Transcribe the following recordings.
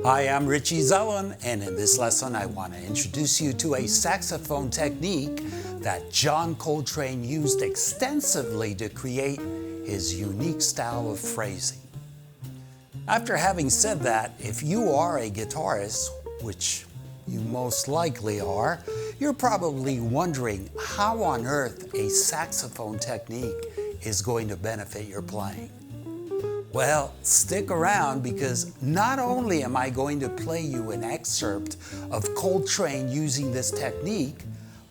Hi, I'm Richie Zellen, and in this lesson I want to introduce you to a saxophone technique that John Coltrane used extensively to create his unique style of phrasing. After having said that, if you are a guitarist, which you most likely are, you're probably wondering how on earth a saxophone technique is going to benefit your playing. Well, stick around, because not only am I going to play you an excerpt of Coltrane using this technique,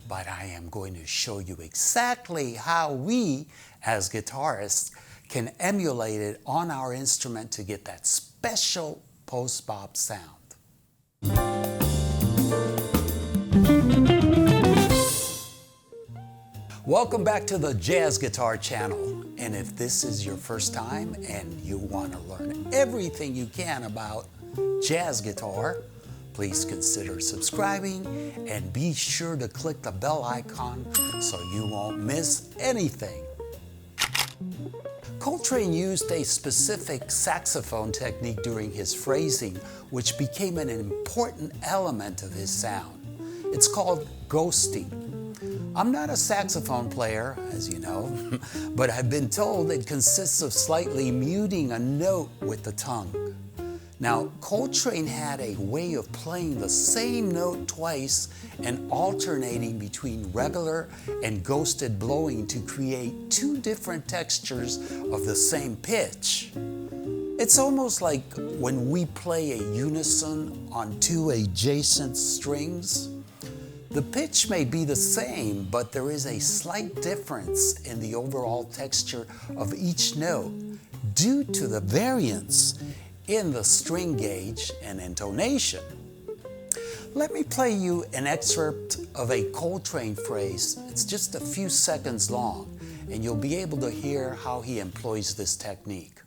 but I am going to show you exactly how we, as guitarists, can emulate it on our instrument to get that special post-bop sound. Welcome back to the Jazz Guitar channel. And if this is your first time and you want to learn everything you can about jazz guitar, please consider subscribing and be sure to click the bell icon so you won't miss anything. Coltrane used a specific saxophone technique during his phrasing, which became an important element of his sound. It's called ghosting. I'm not a saxophone player, as you know, but I've been told it consists of slightly muting a note with the tongue. Now, Coltrane had a way of playing the same note twice and alternating between regular and ghosted blowing to create two different textures of the same pitch. It's almost like when we play a unison on two adjacent strings. The pitch may be the same, but there is a slight difference in the overall texture of each note due to the variance in the string gauge and intonation. Let me play you an excerpt of a Coltrane phrase. It's just a few seconds long, and you'll be able to hear how he employs this technique.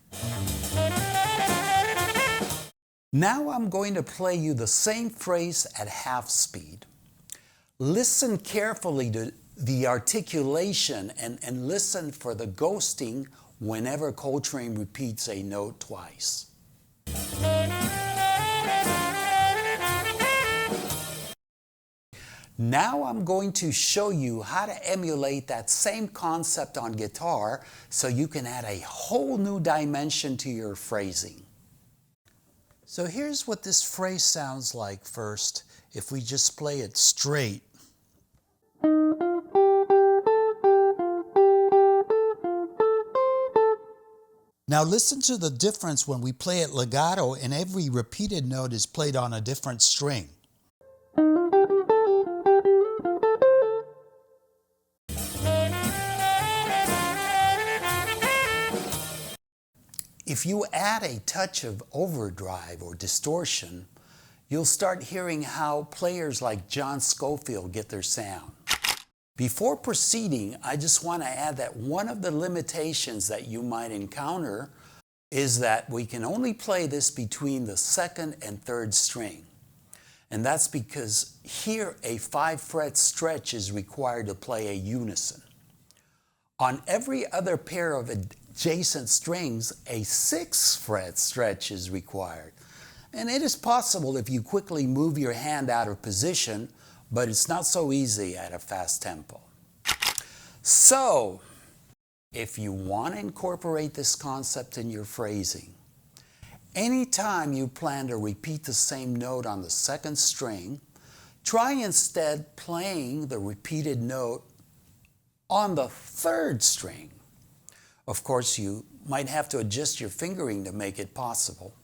Now I'm going to play you the same phrase at half speed. Listen carefully to the articulation and listen for the ghosting whenever Coltrane repeats a note twice. Now I'm going to show you how to emulate that same concept on guitar so you can add a whole new dimension to your phrasing. So here's what this phrase sounds like first if we just play it straight. Now listen to the difference when we play it legato and every repeated note is played on a different string. If you add a touch of overdrive or distortion, you'll start hearing how players like John Scofield get their sound. Before proceeding, I just want to add that one of the limitations that you might encounter is that we can only play this between the second and third string. And that's because here a 5-fret stretch is required to play a unison. On every other pair of adjacent strings, a 6-fret stretch is required. And it is possible if you quickly move your hand out of position, but it's not so easy at a fast tempo. So, if you want to incorporate this concept in your phrasing, anytime you plan to repeat the same note on the second string, try instead playing the repeated note on the third string. Of course, you might have to adjust your fingering to make it possible.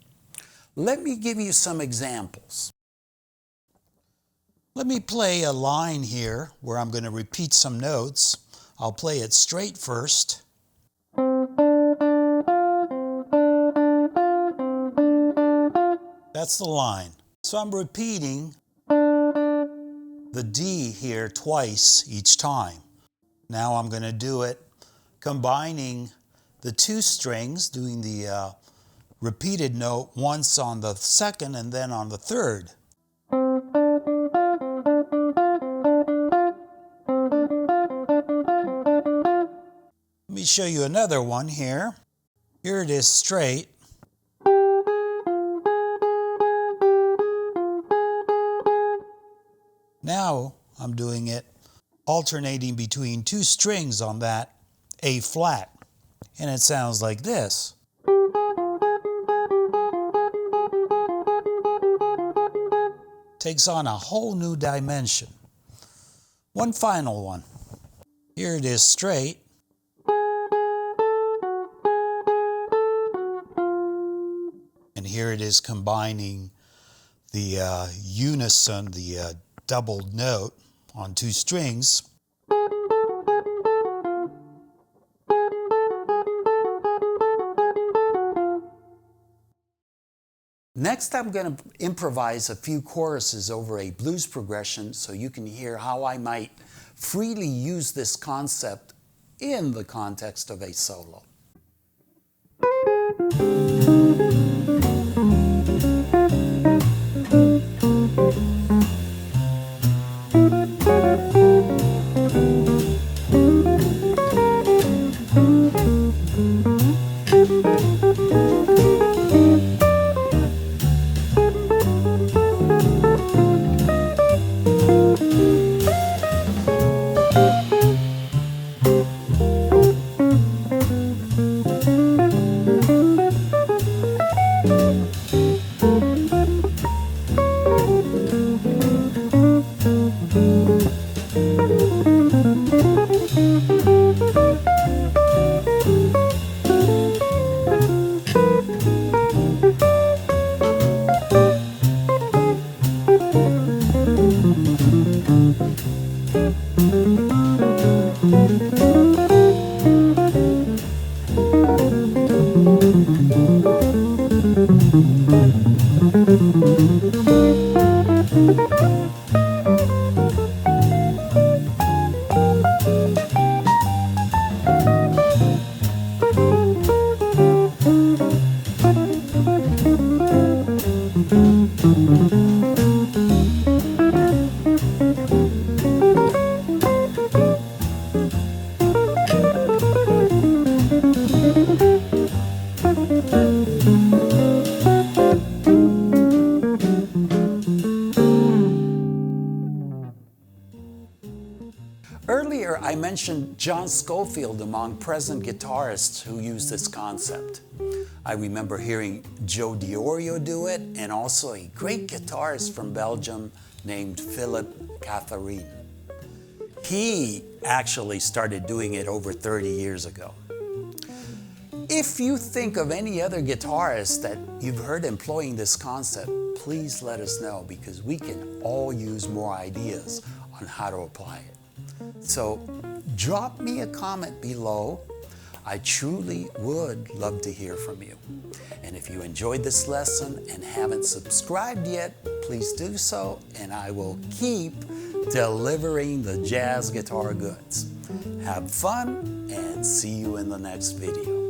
Let me give you some examples. Let me play a line here where I'm going to repeat some notes. I'll play it straight first. That's the line. So I'm repeating the D here twice each time. Now I'm going to do it combining the two strings, doing the repeated note once on the second and then on the third. Let me show you another one here. Here it is straight. Now I'm doing it alternating between two strings on that A flat, and it sounds like this. Takes on a whole new dimension. One final one. Here it is straight. And here it is combining the unison, the doubled note on two strings. Next, I'm going to improvise a few choruses over a blues progression so you can hear how I might freely use this concept in the context of a solo. Earlier, I mentioned John Scofield among present guitarists who use this concept. I remember hearing Joe Diorio do it, and also a great guitarist from Belgium named Philip Catherine. He actually started doing it over 30 years ago. If you think of any other guitarist that you've heard employing this concept, please let us know, because we can all use more ideas on how to apply it. So drop me a comment below. I truly would love to hear from you. And if you enjoyed this lesson and haven't subscribed yet, please do so, and I will keep delivering the jazz guitar goods. Have fun, and see you in the next video.